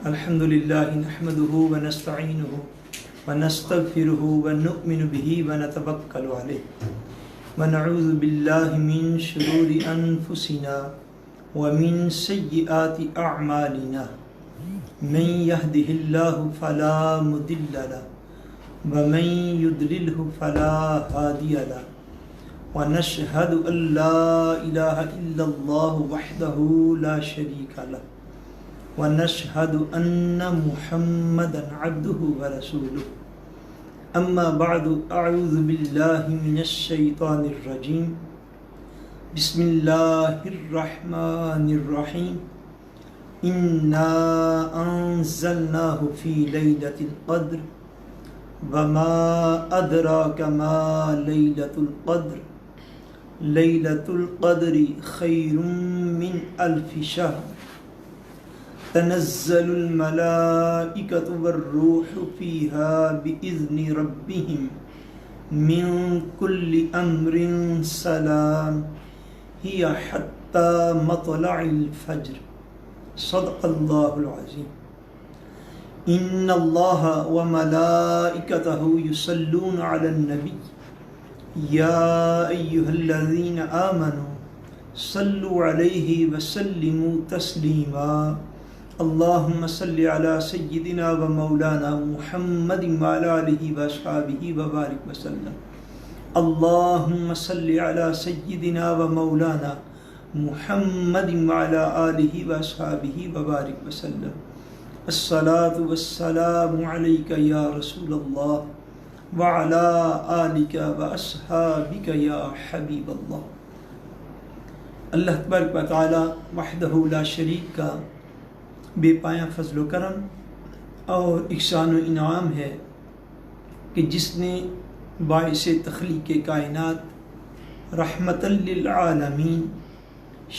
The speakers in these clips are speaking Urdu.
الحمد لله نحمده ونستعينه ونستغفره ونؤمن به ونتوكل عليه ونعوذ بالله من شرور أنفسنا ومن سيئات أعمالنا من يهده الله فلا مضل له ومن يضلله فلا هادي له ونشهد أن لا إله إلا الله وحده لا شريك له ونشهد أن محمدا عبده ورسوله أما بعد أعوذ بالله من الشيطان الرجيم بسم الله الرحمن الرحيم إنا أنزلناه في ليلة القدر وما أدراك ما ليلة القدر ليلة القدر خير من 1000 شهر تنزل الملائكة والروح فيها بإذن ربهم من كل أمر سلام هي حتى مطلع الفجر صدق الله العظيم إن الله وملائكته يصلون على النبي يا أيها الذين آمنوا صلوا عليه وسلموا تسليما اللهم صل على سيدنا ومولانا محمد وعلى آله وأصحابه وبارك وسلم اللهم صل على سيدنا ومولانا محمد وعلى آله وأصحابه وبارك وسلم الصلاة والسلام عليك يا رسول الله وعلى آلك وأصحابك يا حبيب الله۔ اللہ تبارک و تعالی وحدہ لا شریک کا بے پایاں فضل و کرم اور احسان و انعام ہے کہ جس نے باعث تخلیق کائنات رحمت للعالمین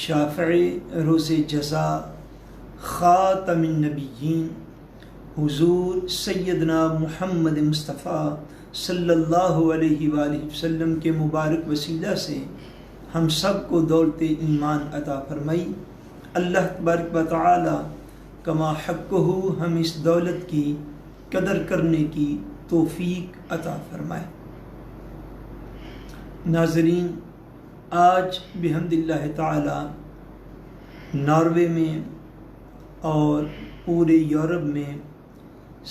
شافع روز جزا خاتم النبیین حضور سیدنا محمد مصطفیٰ صلی اللہ علیہ وآلہ وسلم کے مبارک وسیلہ سے ہم سب کو دولت ایمان عطا فرمائی۔ اللہ تبارک و تعالی کما حقہ ہم اس دولت کی قدر کرنے کی توفیق عطا فرمائے۔ ناظرین، آج بحمد اللہ تعالی ناروے میں اور پورے یورپ میں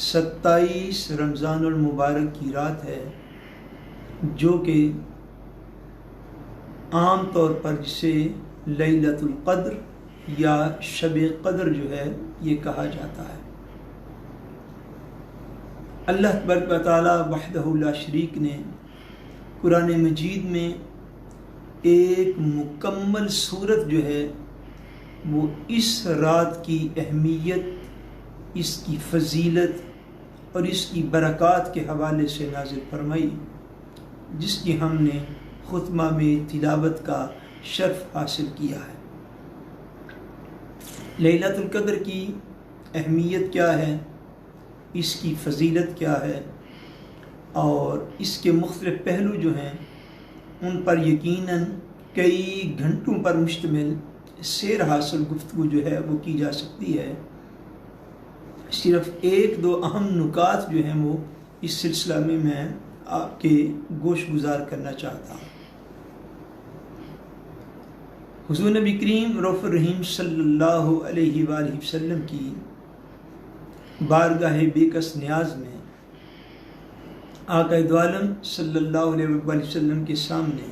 27 رمضان المبارک کی رات ہے، جو کہ عام طور پر جسے لیلۃ القدر یا شب قدر جو ہے یہ کہا جاتا ہے۔ اللہ تبارک و تعالی وحدہ لا شریک نے قرآن مجید میں ایک مکمل صورت جو ہے وہ اس رات کی اہمیت، اس کی فضیلت اور اس کی برکات کے حوالے سے نازل فرمائی، جس کی ہم نے خطبہ میں تلاوت کا شرف حاصل کیا ہے۔ لیلۃ القدر کی اہمیت کیا ہے، اس کی فضیلت کیا ہے اور اس کے مختلف پہلو جو ہیں ان پر یقیناً کئی گھنٹوں پر مشتمل سیر حاصل گفتگو جو ہے وہ کی جا سکتی ہے۔ صرف ایک دو اہم نکات جو ہیں وہ اس سلسلہ میں آپ کے گوش گزار کرنا چاہتا ہوں۔ حضور نبی کریم رؤوف الرحیم صلی اللہ علیہ وآلہ وسلم کی بارگاہ بے کس نیاز میں آقا دو عالم صلی اللہ علیہ وآلہ وسلم کے سامنے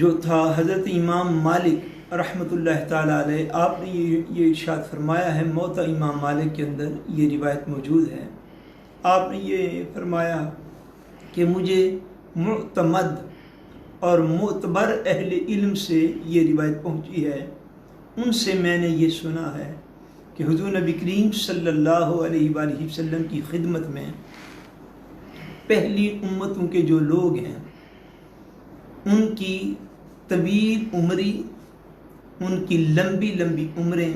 جو تھا حضرت امام مالک رحمۃ اللہ تعالی علیہ، آپ نے یہ ارشاد فرمایا ہے، موطا امام مالک کے اندر یہ روایت موجود ہے۔ آپ نے یہ فرمایا کہ مجھے معتمد اور معتبر اہل علم سے یہ روایت پہنچی ہے، ان سے میں نے یہ سنا ہے کہ حضور نبی کریم صلی اللہ علیہ وآلہ وسلم کی خدمت میں پہلی امتوں کے جو لوگ ہیں ان کی طویل عمری، ان کی لمبی لمبی عمریں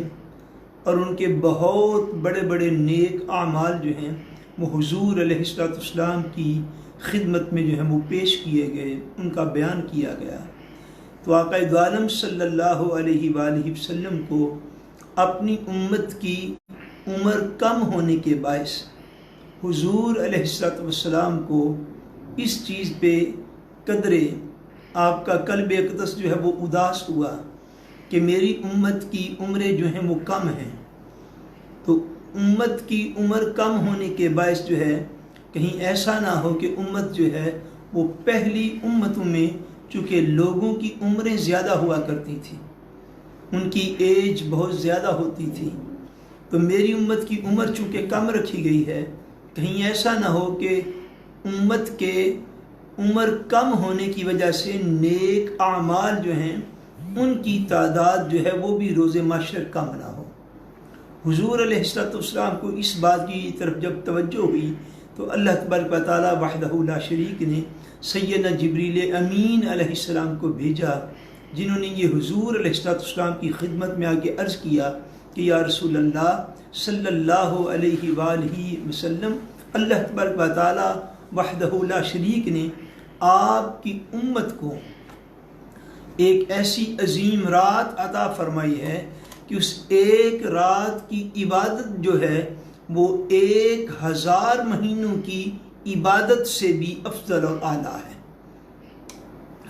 اور ان کے بہت بڑے بڑے نیک اعمال جو ہیں وہ حضور علیہ السلام کی خدمت میں جو ہے وہ پیش کیے گئے، ان کا بیان کیا گیا۔ تو آقا دو عالم صلی اللہ علیہ وآلہ وسلم کو اپنی امت کی عمر کم ہونے کے باعث حضور علیہ السلام کو اس چیز پہ قدرے آپ کا قلب اقدس جو ہے وہ اداس ہوا کہ میری امت کی عمریں جو ہیں وہ کم ہیں، تو امت کی عمر کم ہونے کے باعث جو ہے کہیں ایسا نہ ہو کہ امت جو ہے وہ پہلی امتوں میں، چونکہ لوگوں کی عمریں زیادہ ہوا کرتی تھی، ان کی ایج بہت زیادہ ہوتی تھی، تو میری امت کی عمر چونکہ کم رکھی گئی ہے، کہیں ایسا نہ ہو کہ امت کے عمر کم ہونے کی وجہ سے نیک اعمال جو ہیں ان کی تعداد جو ہے وہ بھی روز محشر کم نہ ہو۔ حضور علیہ السلام کو اس بات کی طرف جب توجہ ہوئی تو اللہ تبارک و تعالیٰ وحدہ لا شریک نے سیدنا جبریل امین علیہ السلام کو بھیجا، جنہوں نے یہ حضور علیہ السلام کی خدمت میں آ کے عرض کیا کہ یا رسول اللہ صلی اللہ علیہ وآلہ وسلم، اللہ تبارک و تعالیٰ وحدہ لا شریک نے آپ کی امت کو ایک ایسی عظیم رات عطا فرمائی ہے کہ اس ایک رات کی عبادت جو ہے وہ 1000 مہینوں کی عبادت سے بھی افضل اور اعلیٰ ہے۔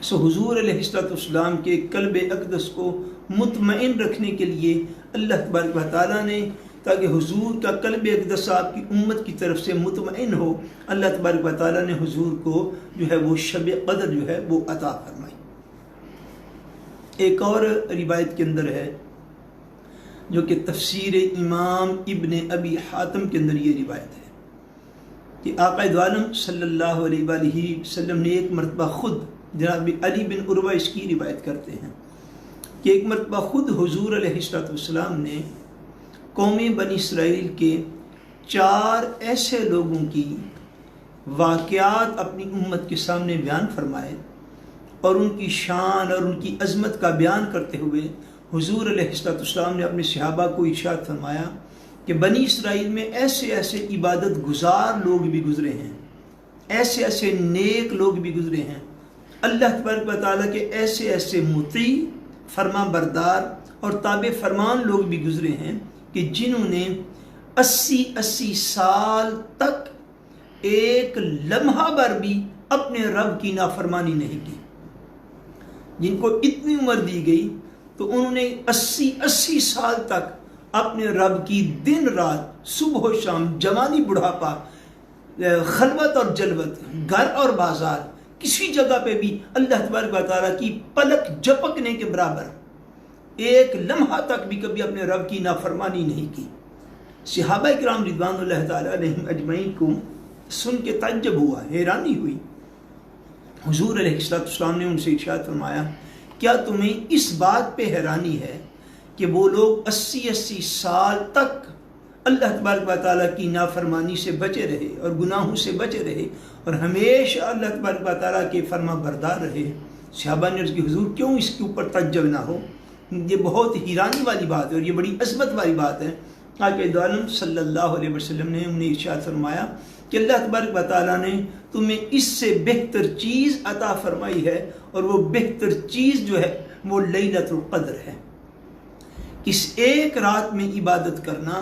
سو حضور علیہ السلام کے قلب اقدس کو مطمئن رکھنے کے لیے اللہ تبارک و تعالیٰ نے، تاکہ حضور کا قلب اقدس آپ کی امت کی طرف سے مطمئن ہو، اللہ تبارک و تعالیٰ نے حضور کو جو ہے وہ شب قدر جو ہے وہ عطا فرمائی۔ ایک اور روایت کے اندر ہے جو کہ تفسیر امام ابن ابی حاتم کے اندر یہ روایت ہے کہ آقا دو عالم صلی اللہ علیہ وآلہ وسلم نے ایک مرتبہ خود، جناب علی بن عروہ اس کی روایت کرتے ہیں کہ ایک مرتبہ خود حضور علیہ السلام نے قوم بنی اسرائیل کے 4 ایسے لوگوں کی واقعات اپنی امت کے سامنے بیان فرمائے، اور ان کی شان اور ان کی عظمت کا بیان کرتے ہوئے حضور علیہ السلام نے اپنے صحابہ کو ارشاد فرمایا کہ بنی اسرائیل میں ایسے ایسے عبادت گزار لوگ بھی گزرے ہیں، ایسے ایسے نیک لوگ بھی گزرے ہیں، اللہ تبارک و تعالیٰ کے ایسے ایسے مطیع، فرما بردار اور تابع فرمان لوگ بھی گزرے ہیں کہ جنہوں نے 80 سال تک ایک لمحہ بھر بھی اپنے رب کی نافرمانی نہیں کی۔ جن کو اتنی عمر دی گئی تو انہوں نے 80 سال تک اپنے رب کی دن رات، صبح و شام، جوانی بڑھاپا، خلوت اور جلوت، گھر اور بازار، کسی جگہ پہ بھی اللہ تبارک و تعالیٰ کی پلک جھپکنے کے برابر ایک لمحہ تک بھی کبھی اپنے رب کی نافرمانی نہیں کی۔ صحابہ کرام رضوان اللہ تعالیٰ علیہم اجمعین کو سن کے تعجب ہوا، حیرانی ہوئی۔ حضور علیہ السلام نے ان سے ارشاد فرمایا کیا تمہیں اس بات پہ حیرانی ہے کہ وہ لوگ 80 سال تک اللہ تبارک و تعالیٰ کی نافرمانی سے بچے رہے اور گناہوں سے بچے رہے اور ہمیشہ اللہ تبارک و تعالیٰ کے فرما بردار رہے؟ صحابہ نے عرض کی حضور کیوں اس کے اوپر تعجب نہ ہو، یہ بہت حیرانی والی بات ہے اور یہ بڑی عظمت والی بات ہے۔ آقا دو عالم صلی اللہ علیہ وسلم نے انہیں ارشاد فرمایا کہ اللہ تبارک و تعالیٰ نے تمہیں اس سے بہتر چیز عطا فرمائی ہے، اور وہ بہتر چیز جو ہے وہ لیلۃ القدر ہے۔ اس ایک رات میں عبادت کرنا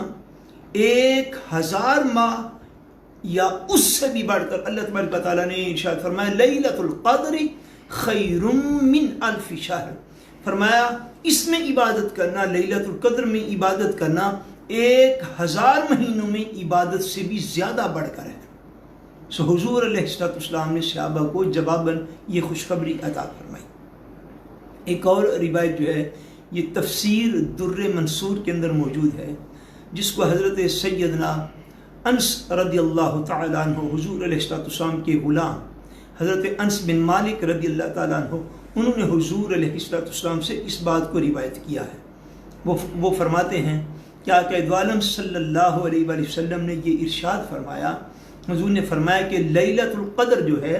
1000 ماہ یا اس سے بھی بڑھ کر اللہ تبارک و تعالیٰ نے ارشاد فرمایا لیلۃ القدر خیر من 1000 شہر، فرمایا اس میں عبادت کرنا، لیلۃ القدر میں عبادت کرنا 1000 مہینوں میں عبادت سے بھی زیادہ بڑھ کر ہے۔ سو حضور علیہ السلام نے صحابہ کو جواباً یہ خوشخبری عطا فرمائی۔ ایک اور روایت جو ہے یہ تفسیر در منصور کے اندر موجود ہے، جس کو حضرت سیدنا انس رضی اللہ تعالیٰ عنہ، حضور علیہ السلام کے غلام حضرت انس بن مالک رضی اللہ تعالیٰ عنہ، انہوں نے حضور علیہ السلام سے اس بات کو روایت کیا ہے۔ وہ فرماتے ہیں کہ آقا دو عالم صلی اللہ علیہ وآلہ وسلم نے یہ ارشاد فرمایا، حضور نے فرمایا کہ لیلۃ القدر جو ہے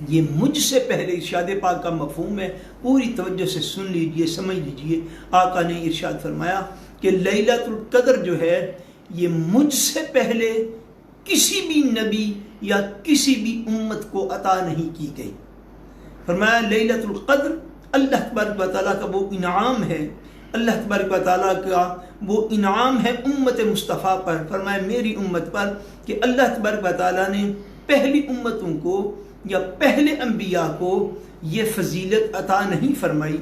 یہ مجھ سے پہلے، ارشاد پاک کا مفہوم ہے، پوری توجہ سے سن لیجئے، سمجھ لیجئے۔ آقا نے ارشاد فرمایا کہ لیلۃ القدر جو ہے یہ مجھ سے پہلے کسی بھی نبی یا کسی بھی امت کو عطا نہیں کی گئی۔ فرمایا لیلۃ القدر اللہ تبارک و تعالیٰ کا وہ انعام ہے اللہ تبارک و تعالیٰ کا وہ انعام ہے امت مصطفیٰ پر. فرمایا میری امت پر کہ اللہ تبارک و تعالیٰ نے پہلی امتوں کو یا پہلے انبیاء کو یہ فضیلت عطا نہیں فرمائی،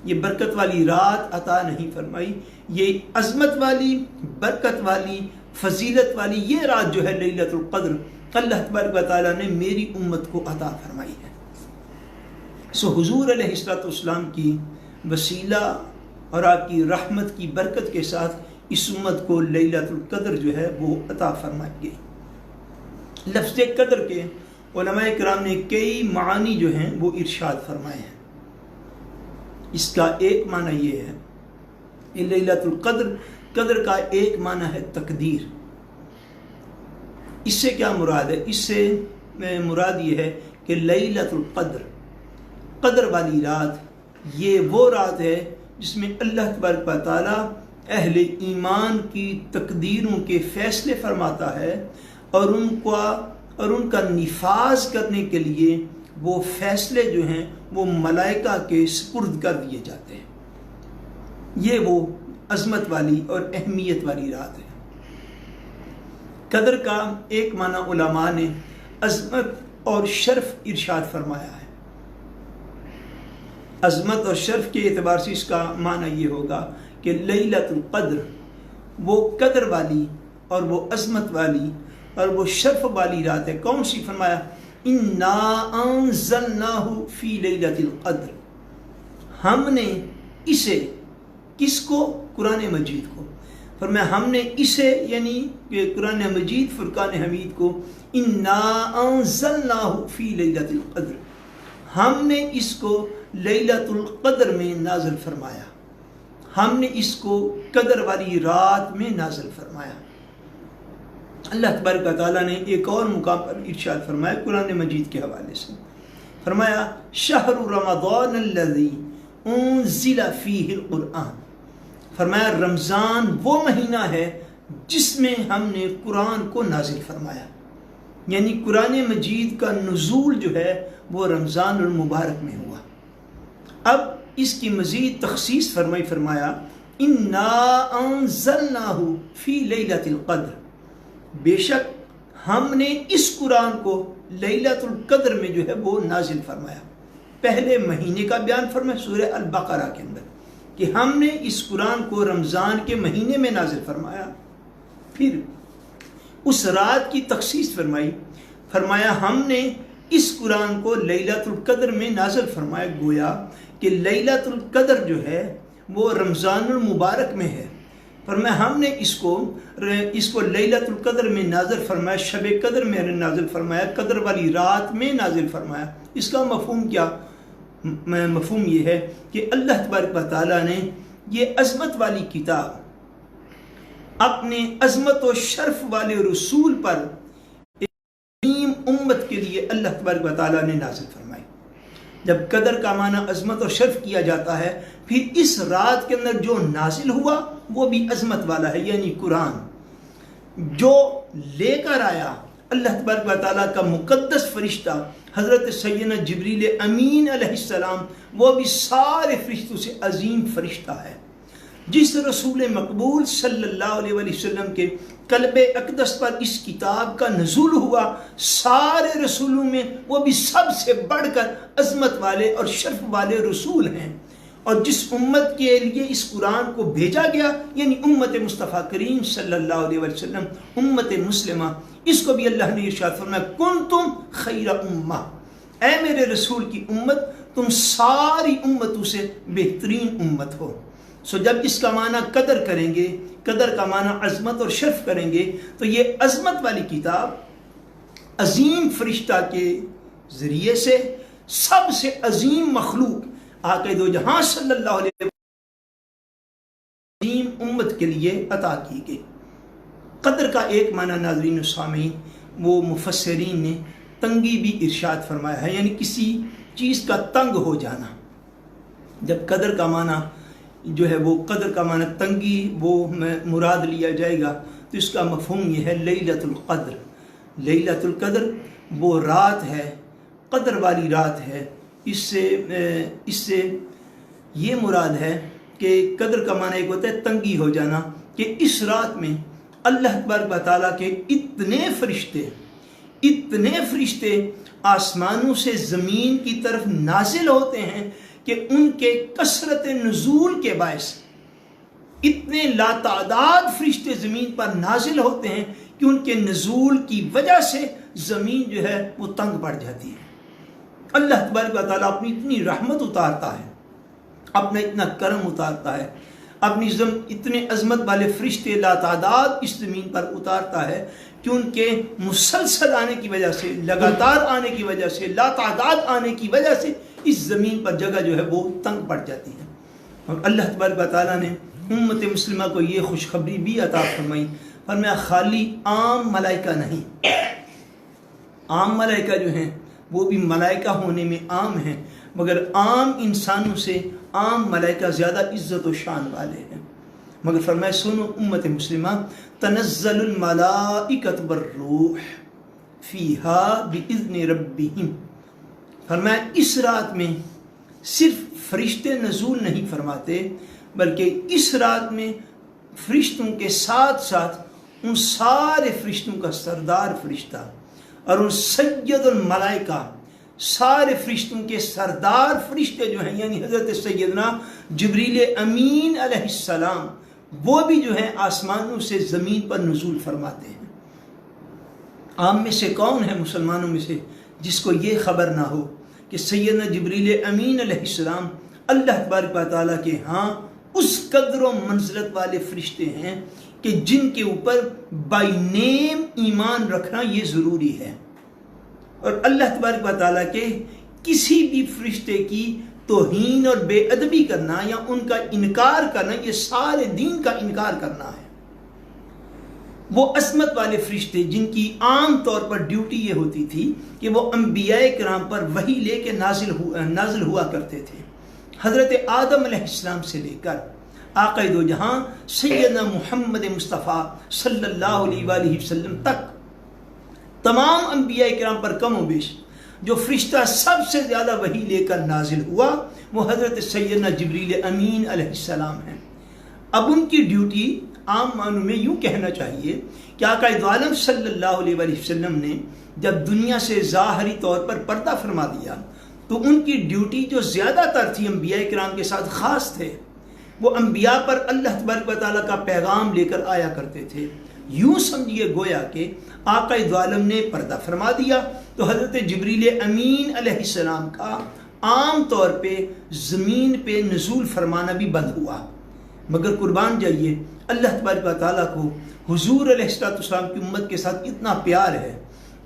یہ برکت والی رات عطا نہیں فرمائی، یہ عظمت والی، برکت والی، فضیلت والی یہ رات جو ہے لیلۃ القدر اللہ تبارک و تعالیٰ نے میری امت کو عطا فرمائی ہے. سو حضور علیہ الصلوۃ والسلام کی وسیلہ اور آپ کی رحمت کی برکت کے ساتھ اس امت کو لیلۃ القدر جو ہے وہ عطا فرمائی گئی. لفظ قدر کے علماء کرام نے کئی معانی جو ہیں وہ ارشاد فرمائے ہیں. اس کا ایک معنی یہ ہے کہ لیلۃ القدر، قدر کا ایک معنی ہے تقدیر. اس سے کیا مراد ہے؟ اس سے مراد یہ ہے کہ لیلۃ القدر، قدر والی رات، یہ وہ رات ہے جس میں اللہ تبارک و تعالیٰ اہل ایمان کی تقدیروں کے فیصلے فرماتا ہے اور ان کا نفاذ کرنے کے لیے وہ فیصلے جو ہیں وہ ملائکہ کے سپرد کر دیے جاتے ہیں. یہ وہ عظمت والی اور اہمیت والی رات ہے. قدر کا ایک معنی علماء نے عظمت اور شرف ارشاد فرمایا ہے. عظمت اور شرف کے اعتبار سے اس کا معنی یہ ہوگا کہ لیلۃ القدر وہ قدر والی اور وہ عظمت والی اور وہ شرف والی رات ہے. کون سی؟ فرمایا انا انزلناہ فی لیلۃ القدر. ہم نے اسے، کس کو؟ قرآن مجید کو. فرمایا ہم نے اسے یعنی کہ قرآن مجید فرقان حمید کو انا انزلناہ فی لیلۃ القدر، ہم نے اس کو لیلۃ القدر میں نازل فرمایا، ہم نے اس کو قدر والی رات میں نازل فرمایا. اللہ تبارک و تعالیٰ نے ایک اور مقام پر ارشاد فرمایا قرآن مجید کے حوالے سے. فرمایا شہر رمضان الذی انزل فیہ القرآن. فرمایا رمضان وہ مہینہ ہے جس میں ہم نے قرآن کو نازل فرمایا. یعنی قرآن مجید کا نزول جو ہے وہ رمضان المبارک میں ہوا. اب اس کی مزید تخصیص فرمایا انا انزلناہ فی لیلۃ القدر، بے شک ہم نے اس قرآن کو لیلۃ القدر میں جو ہے وہ نازل فرمایا. پہلے مہینے کا بیان فرمایا سورہ البقرہ کے اندر کہ ہم نے اس قرآن کو رمضان کے مہینے میں نازل فرمایا. پھر اس رات کی تخصیص فرمایا ہم نے اس قرآن کو لیلۃ القدر میں نازل فرمایا. گویا کہ لیلۃ القدر جو ہے وہ رمضان المبارک میں ہے. فرمایا ہم نے اس کو لیلۃ القدر میں نازل فرمایا، شب قدر میں نازل فرمایا، قدر والی رات میں نازل فرمایا. اس کا مفہوم کیا؟ مفہوم یہ ہے کہ اللہ تبارک و تعالیٰ نے یہ عظمت والی کتاب اپنے عظمت و شرف والے رسول پر عظیم امت کے لیے اللہ تبارک و تعالیٰ نے نازل فرمائی. جب قدر کا معنی عظمت اور شرف کیا جاتا ہے، پھر اس رات کے اندر جو نازل ہوا وہ بھی عظمت والا ہے. یعنی قرآن جو لے کر آیا اللہ تبارک و تعالیٰ کا مقدس فرشتہ حضرت سیدنا جبریل امین علیہ السلام، وہ بھی سارے فرشتوں سے عظیم فرشتہ ہے. جس رسول مقبول صلی اللہ علیہ وسلم کے قلب اقدس پر اس کتاب کا نزول ہوا، سارے رسولوں میں وہ بھی سب سے بڑھ کر عظمت والے اور شرف والے رسول ہیں. اور جس امت کے لیے اس قرآن کو بھیجا گیا یعنی امت مصطفیٰ کریم صلی اللہ علیہ وسلم، امت مسلمہ، اس کو بھی اللہ نے ارشاد فرمایا کنتم خیر امہ، اے میرے رسول کی امت تم ساری امتوں سے بہترین امت ہو. سو جب اس کا معنی قدر کریں گے، قدر کا معنی عظمت اور شرف کریں گے، تو یہ عظمت والی کتاب عظیم فرشتہ کے ذریعے سے سب سے عظیم مخلوق آقا دو جہاں صلی اللہ علیہ وسلم عظیم امت کے لیے عطا کی گئی. قدر کا ایک معنی ناظرین و سامعین وہ مفسرین نے تنگی بھی ارشاد فرمایا ہے، یعنی کسی چیز کا تنگ ہو جانا. جب قدر کا معنی جو ہے وہ قدر کا معنی تنگی وہ مراد لیا جائے گا تو اس کا مفہوم یہ ہے لیلۃ القدر. لیلۃ القدر وہ رات ہے، قدر والی رات ہے. اس سے یہ مراد ہے کہ قدر کا معنی ایک ہوتا ہے تنگی ہو جانا، کہ اس رات میں اللہ تبارک و تعالیٰ کے اتنے فرشتے آسمانوں سے زمین کی طرف نازل ہوتے ہیں کہ ان کے کثرت نزول کے باعث اتنے لاتعداد فرشتے زمین پر نازل ہوتے ہیں کہ ان کے نزول کی وجہ سے زمین جو ہے وہ تنگ پڑ جاتی ہے۔ اللہ تبارک و تعالیٰ اپنی اتنی رحمت اتارتا ہے، اپنا اتنا کرم اتارتا ہے، اپنی اتنے عظمت والے فرشتے لاتعداد اس زمین پر اتارتا ہے کہ ان کے مسلسل آنے کی وجہ سے، لگاتار آنے کی وجہ سے، لاتعداد آنے کی وجہ سے اس زمین پر جگہ جو ہے وہ تنگ پڑ جاتی ہے۔ اور اللہ تبارک و تعالیٰ نے امت مسلمہ کو یہ خوشخبری بھی عطا فرمائی، فرمایا خالی عام ملائکہ نہیں، عام ملائکہ جو ہیں وہ بھی ملائکہ ہونے میں عام ہیں، مگر عام انسانوں سے عام ملائکہ زیادہ عزت و شان والے ہیں۔ مگر فرمایا سنو امت مسلمہ، تنزل الملائکۃ والروح فیہا باذن ربہم، فرمایا اس رات میں صرف فرشتے نزول نہیں فرماتے، بلکہ اس رات میں فرشتوں کے ساتھ ساتھ ان سارے فرشتوں کا سردار فرشتہ اور ان سید الملائکہ، سارے فرشتوں کے سردار فرشتے جو ہیں، یعنی حضرت سیدنا جبریل امین علیہ السلام، وہ بھی جو ہیں آسمانوں سے زمین پر نزول فرماتے ہیں۔ عام میں سے کون ہے مسلمانوں میں سے جس کو یہ خبر نہ ہو کہ سیدنا جبریل امین علیہ السلام اللہ تبارک و تعالیٰ کے ہاں اس قدر و منزلت والے فرشتے ہیں کہ جن کے اوپر بائی نیم ایمان رکھنا یہ ضروری ہے، اور اللہ تبارک و تعالیٰ کے کسی بھی فرشتے کی توہین اور بے ادبی کرنا یا ان کا انکار کرنا یہ سارے دین کا انکار کرنا ہے۔ وہ عظمت والے فرشتے جن کی عام طور پر ڈیوٹی یہ ہوتی تھی کہ وہ انبیاء کرام پر وحی لے کے نازل ہوا کرتے تھے، حضرت آدم علیہ السلام سے لے کر آقا دو جہاں سیدنا محمد مصطفیٰ صلی اللہ علیہ وآلہ وسلم تک تمام انبیاء کرام پر کم و بیش جو فرشتہ سب سے زیادہ وحی لے کر نازل ہوا وہ حضرت سیدنا جبریل امین علیہ السلام ہیں۔ اب ان کی ڈیوٹی عام معنوں میں یوں کہنا چاہیے کہ آقا دو عالم صلی اللہ علیہ وآلہ وسلم نے جب دنیا سے ظاہری طور پر پردہ فرما دیا تو ان کی ڈیوٹی جو زیادہ تر تھی انبیاء کرام کے ساتھ خاص تھے، وہ انبیاء پر اللہ تبارک و تعالیٰ کا پیغام لے کر آیا کرتے تھے۔ یوں سمجھیے گویا کہ آقا دو عالم نے پردہ فرما دیا تو حضرت جبریل امین علیہ السلام کا عام طور پہ زمین پہ نزول فرمانا بھی بند ہوا۔ مگر قربان جائیے اللہ تبارک و تعالیٰ کو حضور علیہ السلام کی امت کے ساتھ اتنا پیار ہے،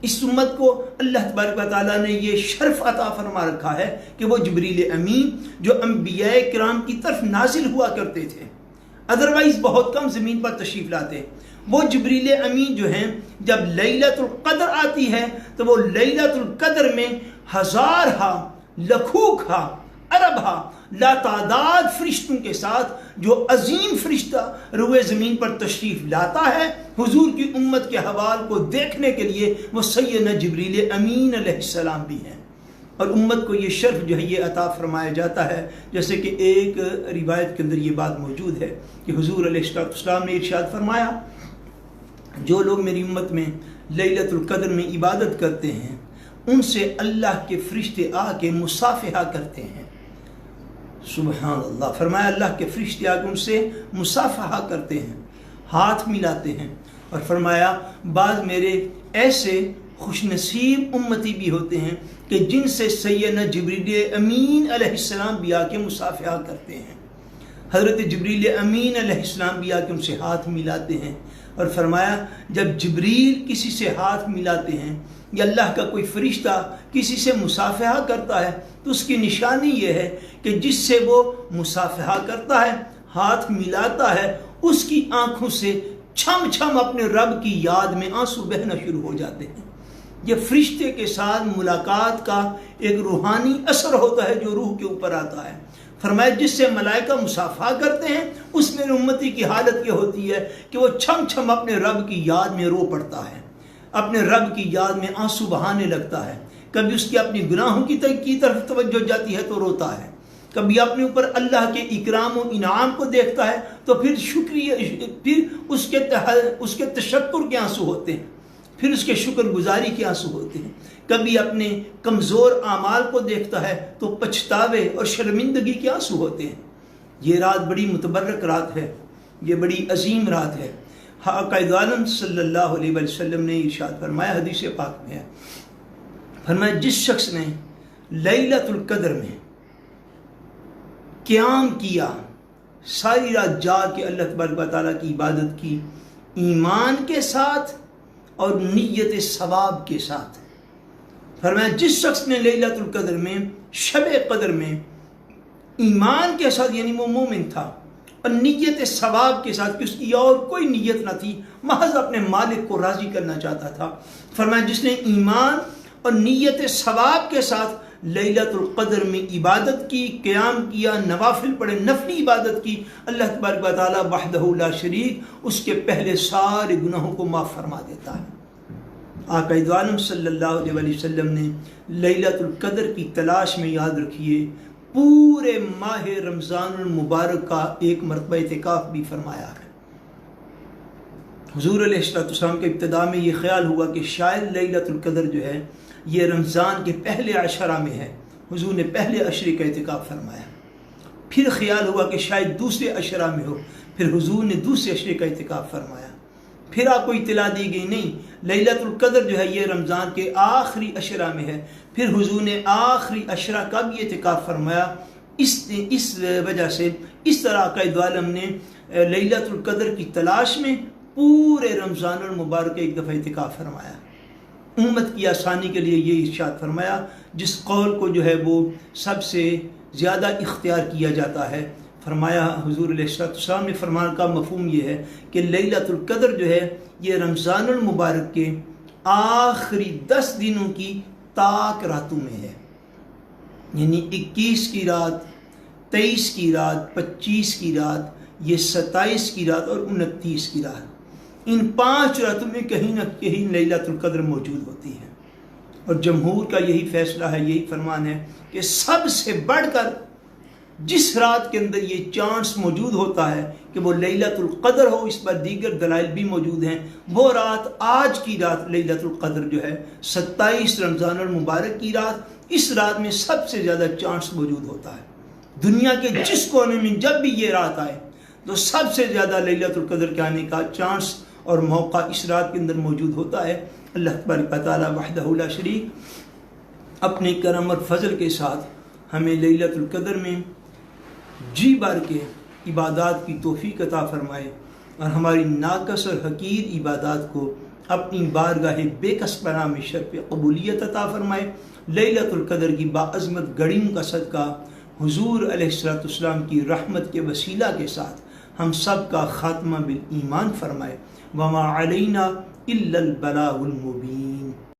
اس امت کو اللہ تبارک و تعالیٰ نے یہ شرف عطا فرما رکھا ہے کہ وہ جبریل امین جو انبیاء کرام کی طرف نازل ہوا کرتے تھے، ادروائز بہت کم زمین پر تشریف لاتے، وہ جبریل امین جو ہیں جب لیلۃ القدر آتی ہے تو وہ لیلۃ القدر میں ہزارہا، لکھوکھا، اربہا لاتعداد فرشتوں کے ساتھ جو عظیم فرشتہ روئے زمین پر تشریف لاتا ہے حضور کی امت کے حوال کو دیکھنے کے لیے، وہ سیدنا جبریل امین علیہ السلام بھی ہیں۔ اور امت کو یہ شرف جو ہے یہ عطا فرمایا جاتا ہے، جیسے کہ ایک روایت کے اندر یہ بات موجود ہے کہ حضور علیہ السلام نے ارشاد فرمایا جو لوگ میری امت میں لیلۃ القدر میں عبادت کرتے ہیں ان سے اللہ کے فرشتے آ کے مصافحہ کرتے ہیں۔ سبحان اللہ، فرمایا اللہ کے فرشتے آ کے ان سے مصافحہ کرتے ہیں، ہاتھ ملاتے ہیں، اور فرمایا بعض میرے ایسے خوش نصیب امتی بھی ہوتے ہیں کہ جن سے سیدنا جبریل امین علیہ السلام بھی آ کے مصافحہ کرتے ہیں۔ حضرت جبریل امین علیہ السلام بھی آ کے ان سے ہاتھ ملاتے ہیں، اور فرمایا جب جبریل کسی سے ہاتھ ملاتے ہیں یا اللہ کا کوئی فرشتہ کسی سے مصافحہ کرتا ہے تو اس کی نشانی یہ ہے کہ جس سے وہ مصافحہ کرتا ہے، ہاتھ ملاتا ہے، اس کی آنکھوں سے چھم چھم اپنے رب کی یاد میں آنسو بہنا شروع ہو جاتے ہیں۔ یہ فرشتے کے ساتھ ملاقات کا ایک روحانی اثر ہوتا ہے جو روح کے اوپر آتا ہے۔ فرمایا جس سے ملائکہ مصافحہ کرتے ہیں اس میں امتی کی حالت یہ ہوتی ہے کہ وہ چھم چھم اپنے رب کی یاد میں رو پڑتا ہے، اپنے رب کی یاد میں آنسو بہانے لگتا ہے، کبھی اس کی اپنی گناہوں کی طرف توجہ جاتی ہے تو روتا ہے، کبھی اپنے اوپر اللہ کے اکرام و انعام کو دیکھتا ہے تو پھر شکریہ، پھر اس کے تشکر کے آنسو ہوتے ہیں، پھر اس کے شکر گزاری کے آنسو ہوتے ہیں۔ کبھی اپنے کمزور اعمال کو دیکھتا ہے تو پچھتاوے اور شرمندگی کے آنسو ہوتے ہیں۔ یہ رات بڑی متبرک رات ہے، یہ بڑی عظیم رات ہے۔ قائد عالم صلی اللہ علیہ وسلم نے ارشاد فرمایا، حدیث پاک میں ہے، فرمایا جس شخص نے لیلۃ القدر میں قیام کیا، ساری رات جاگ کے اللہ تبارک و تعالیٰ کی عبادت کی، ایمان کے ساتھ اور نیت ثواب کے ساتھ، فرمایا جس شخص نے لیلۃ القدر میں، شب قدر میں ایمان کے ساتھ، یعنی وہ مومن تھا، اور نیت ثواب کے ساتھ کہ اس کی اور کوئی نیت نہ تھی، محض اپنے مالک کو راضی کرنا چاہتا تھا، فرمایا جس نے ایمان اور نیت ثواب کے ساتھ لیلۃ القدر میں عبادت کی، قیام کیا، نوافل پڑھے، نفلی عبادت کی، اللہ تبارک و تعالیٰ وحدہ لا شریک اس کے پہلے سارے گناہوں کو معاف فرما دیتا ہے۔ آقا عالم صلی اللہ علیہ وسلم نے لیلۃ القدر کی تلاش میں، یاد رکھیے، پورے ماہ رمضان المبارک کا ایک مرتبہ اعتکاف بھی فرمایا ہے۔ حضور علیہ السلام کے ابتدا میں یہ خیال ہوا کہ شاید لیلۃ القدر جو ہے یہ رمضان کے پہلے عشرہ میں ہے، حضور نے پہلے عشرے کا اعتکاف فرمایا۔ پھر خیال ہوا کہ شاید دوسرے عشرہ میں ہو، پھر حضور نے دوسرے عشرے کا اعتکاف فرمایا۔ پھر آپ کو اطلاع دی گئی نہیں، لیلۃ القدر جو ہے یہ رمضان کے آخری عشرہ میں ہے، پھر حضور نے آخری عشرہ کا بھی اعتکاف فرمایا۔ اس وجہ سے اس طرح قائد عالم نے لیلۃ القدر کی تلاش میں پورے رمضان المبارک ایک دفعہ اعتکاف فرمایا۔ امت کی آسانی کے لیے یہ ارشاد فرمایا، جس قول کو جو ہے وہ سب سے زیادہ اختیار کیا جاتا ہے، فرمایا حضور علیہ السلام نے فرمان کا مفہوم یہ ہے کہ لیلۃ القدر جو ہے یہ رمضان المبارک کے آخری 10 دنوں کی تاک راتوں میں ہے، یعنی 21 کی رات، 23 کی رات، 25 کی رات، یہ 27 کی رات اور 29 کی رات، ان 5 راتوں میں کہیں نہ کہیں لیلۃ القدر موجود ہوتی ہے۔ اور جمہور کا یہی فیصلہ ہے، یہی فرمان ہے کہ سب سے بڑھ کر جس رات کے اندر یہ چانس موجود ہوتا ہے کہ وہ لیلۃ القدر ہو، اس پر دیگر دلائل بھی موجود ہیں، وہ رات آج کی رات لیلۃ القدر جو ہے 27 رمضان المبارک کی رات، اس رات میں سب سے زیادہ چانس موجود ہوتا ہے۔ دنیا کے جس کونے میں جب بھی یہ رات آئے تو سب سے زیادہ لیلۃ القدر کے آنے کا چانس اور موقع اس رات کے اندر موجود ہوتا ہے۔ اللہ تبارک و تعالیٰ وحدہ لا شریک اپنے کرم اور فضل کے ساتھ ہمیں لیلۃ القدر میں جی بھر کے عبادات کی توفیق عطا فرمائے، اور ہماری ناقص اور حقیر عبادات کو اپنی بارگاہ بے کس پناہ میں شرف قبولیت عطا فرمائے۔ لیلۃ القدر کی باعظمت گھڑیوں کا صدقہ حضور علیہ السلام کی رحمت کے وسیلہ کے ساتھ ہم سب کا خاتمہ بالایمان فرمائے۔ وما علینا الا البلاغ المبین۔